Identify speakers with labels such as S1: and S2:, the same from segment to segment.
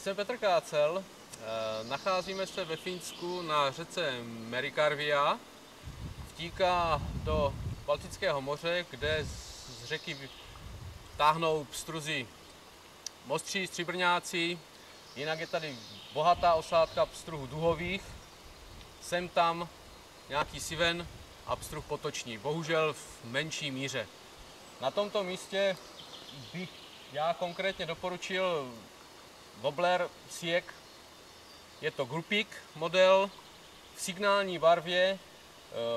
S1: Jsem Petr Kácel, nacházíme se ve Finsku na řece Merikarvia. Vtíká do Baltického moře, kde z řeky táhnou pstruzy mostří, stříbrňáci. Jinak je tady bohatá osádka pstruhů duhových. Sem tam nějaký siven a pstruh potoční, bohužel v menší míře. Na tomto místě bych já konkrétně doporučil wobbler Siek. Je to Gulpík model v signální barvě.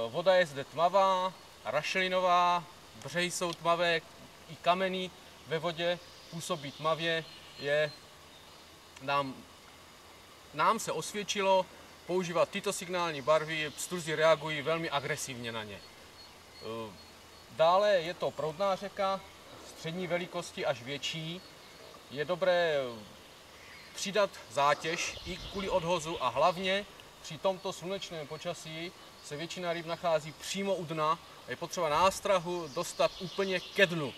S1: Voda je zde tmavá, rašelinová, břehy jsou tmavé, i kameny ve vodě působí tmavě. Nám se osvědčilo používat tyto signální barvy, pstruzy reagují velmi agresivně na ně. Dále je to proudná řeka, střední velikosti až větší. Je dobré přidat zátěž i kvůli odhozu a hlavně při tomto slunečném počasí se většina ryb nachází přímo u dna a je potřeba nástrahu dostat úplně ke dnu.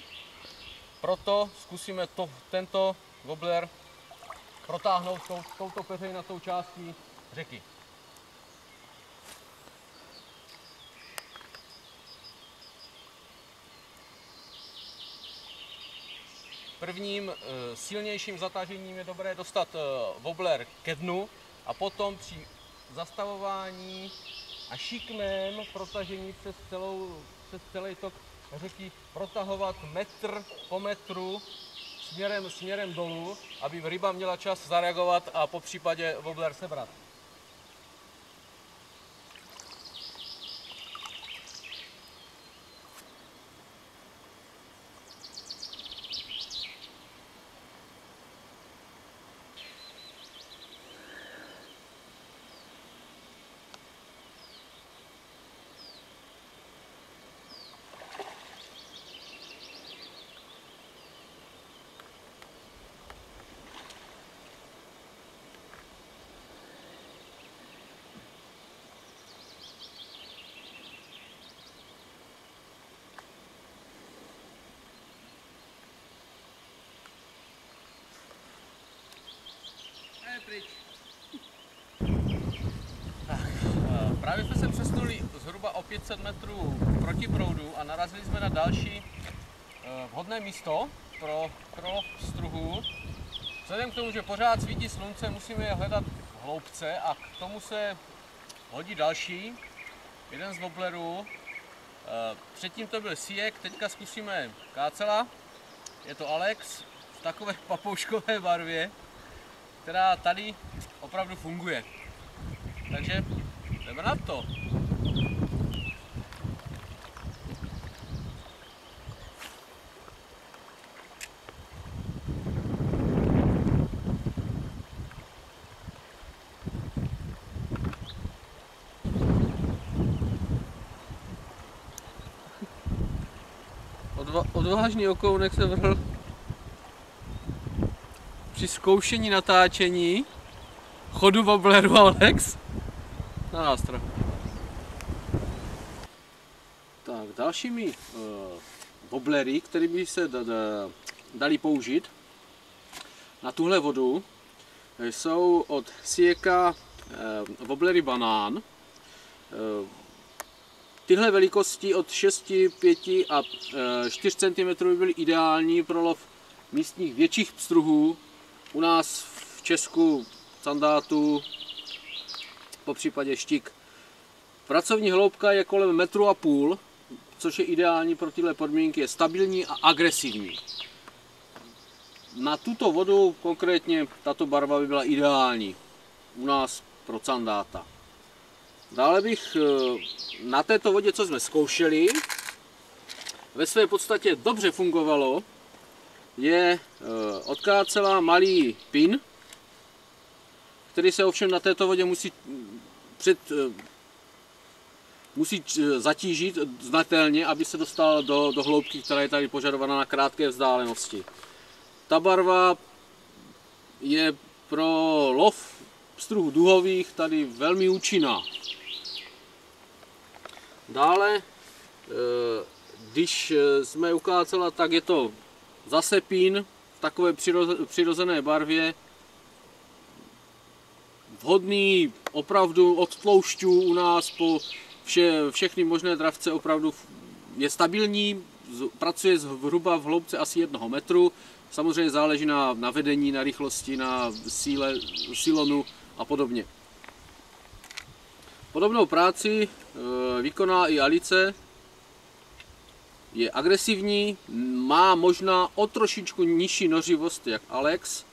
S1: Proto zkusíme tento wobbler protáhnout touto peřejnatou částí řeky. Prvním silnějším zatažením je dobré dostat wobbler ke dnu a potom při zastavování a šikmém protažení přes celý tok řeky protahovat metr po metru směrem dolů, aby ryba měla čas zareagovat a po případě wobbler sebrat. Právě jsme se přesunuli zhruba o 500 metrů proti proudu a narazili jsme na další vhodné místo pro lov pstruhů. Vzhledem k tomu, že pořád svítí slunce, musíme je hledat v hloubce a k tomu se hodí další, jeden z wobblerů. Předtím to byl Siek, teďka zkusíme Kácela. Je to Alex v takové papouškové barvě, která tady opravdu funguje. Takže jdeme na to. Odvážný okounek se vrhl při zkoušení natáčení chodu wobbleru Alex na nástroj. Tak, dalšími wobblery, které by se dali použít na tuhle vodu, jsou od Sieka wobblery Banán. Tyhle velikosti od 6, 5 a 4 cm by byly ideální pro lov místních větších pstruhů. U nás v Česku sandátu, po případě štik. Pracovní hloubka je kolem 1,5 m, což je ideální pro tyhle podmínky, je stabilní a agresivní. Na tuto vodu konkrétně tato barva by byla ideální u nás pro sandáta. Dále bych na této vodě, co jsme zkoušeli, ve své podstatě dobře fungovalo, je od Kácela malý pin, který se ovšem na této vodě musí zatížit znatelně, aby se dostal do hloubky, která je tady požadovaná na krátké vzdálenosti. Ta barva je pro lov pstruhů duhových tady velmi účinná. Dále, když jsme u Kácela, tak je to zase pín v takové přirozené barvě.
S2: vhodný opravdu od tloušťů u nás po všechny možné dravce, opravdu je stabilní, pracuje zhruba v hloubce asi 1 metru. Samozřejmě záleží na vedení, na rychlosti, na síle silonu a podobně. Podobnou práci vykoná i Alice. Je agresivní, má možná o trošičku nižší noživost jak Alex.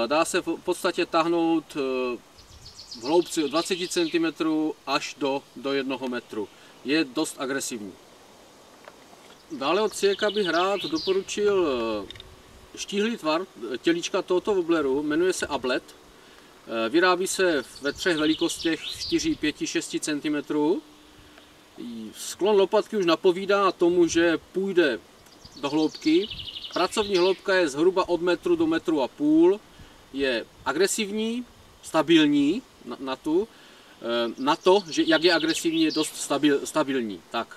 S2: Dá se v podstatě tahnout v hloubce od 20 cm až do 1 metru. Je dost agresivní. Dále od Sieca bych rád doporučil štíhlý tvar tělíčka tohoto wobbleru, jmenuje se Ablet. Vyrábí se ve 3 velikostech 4, 5, 6 cm. Sklon lopatky už napovídá tomu, že půjde do hloubky. Pracovní hloubka je zhruba od metru do metru a půl. Je agresivní, stabilní na to, že jak je agresivní, je dost stabilní. Tak.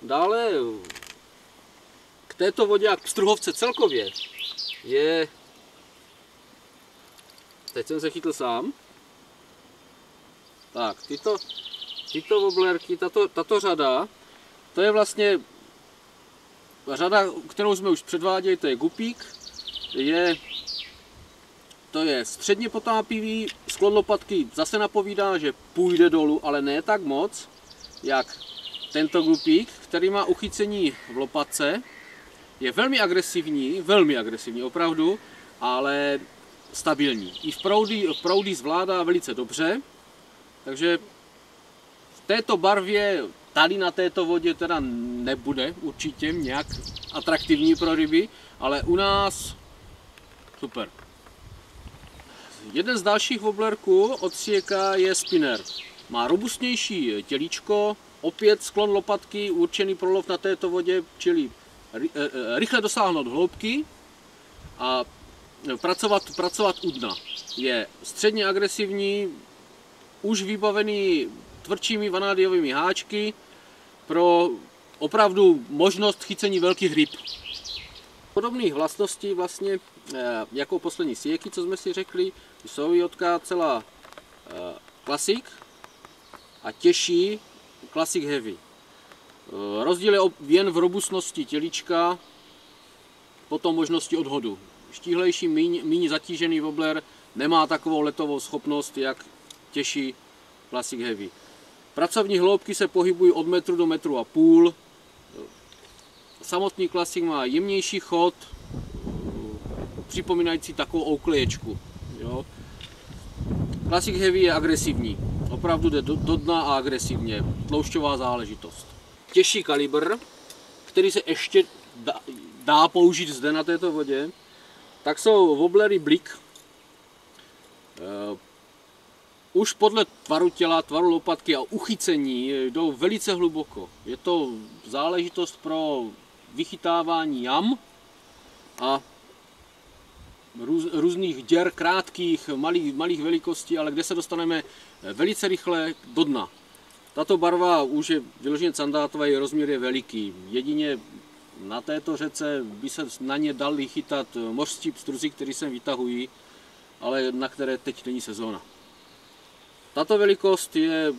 S2: Dále k této vodě a k pstruhovce celkově je, teď jsem se chytl sám, tak tyto wobblerky, tato řada, to je vlastně řada, kterou jsme už předváděli, to je Gupík, to je středně potápivý, sklon lopatky zase napovídá, že půjde dolů, ale ne tak moc, jak tento Gupík, který má uchycení v lopatce, je velmi agresivní opravdu, ale stabilní. I v proudy zvládá velice dobře, takže v této barvě tady na této vodě teda nebude určitě nějak atraktivní pro ryby, ale u nás super. Jeden z dalších wobblerků od Sieca je Spinner. Má robustnější tělíčko, opět sklon lopatky určený pro lov na této vodě, čili rychle dosáhnout hloubky a pracovat u dna. Je středně agresivní, už vybavený tvrdšími vanádiovými háčky pro opravdu možnost chycení velkých ryb. Podobných vlastností vlastně jako poslední Sieky, co jsme si řekli, jsou i odkácela Classic a těžší Classic Heavy. Rozdíl je jen v robustnosti tělíčka, potom možnosti odhodu. Štíhlejší, méně zatížený wobbler nemá takovou letovou schopnost, jak těžší Classic Heavy. Pracovní hloubky se pohybují od metru do metru a půl. Samotný Classic má jemnější chod, připomínající takovou oukleječku. Jo. Classic Heavy je agresivní, opravdu jde do dna a agresivně, tloušťová záležitost. Těžší kalibr, který se ještě dá použít zde na této vodě, tak jsou wobblery Blick. Už podle tvaru těla, tvaru lopatky a uchycení jdou velice hluboko. Je to záležitost pro vychytávání jam a různých děr, krátkých, malých velikostí, ale kde se dostaneme velice rychle do dna. Tato barva už je vyloženě sandátová, její rozměr je veliký. Jedině na této řece by se na ně dali chytat mořští pstruzi, který sem vytahují, ale na které teď není sezóna. Tato velikost je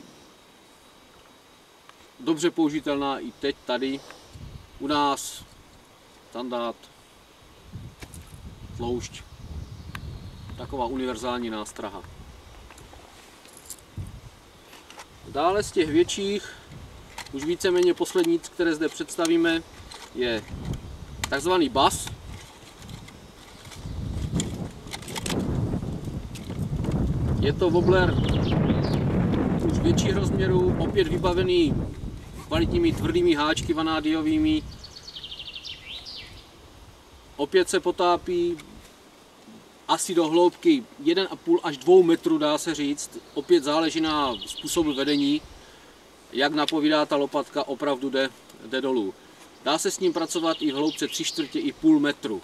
S2: dobře použitelná i teď tady u nás. Standard, tloušť, taková univerzální nástraha. Dále z těch větších, už víceméně poslední, které zde představíme, je takzvaný Bass. Je to wobbler už větších rozměrů, opět vybavený kvalitními tvrdými háčky vanádiovými. Opět se potápí asi do hloubky 1,5 až 2 metrů, dá se říct. Opět záleží na způsobu vedení, jak napovídá ta lopatka, opravdu jde dolů. Dá se s ním pracovat i v hloubce 3/4 i půl metru.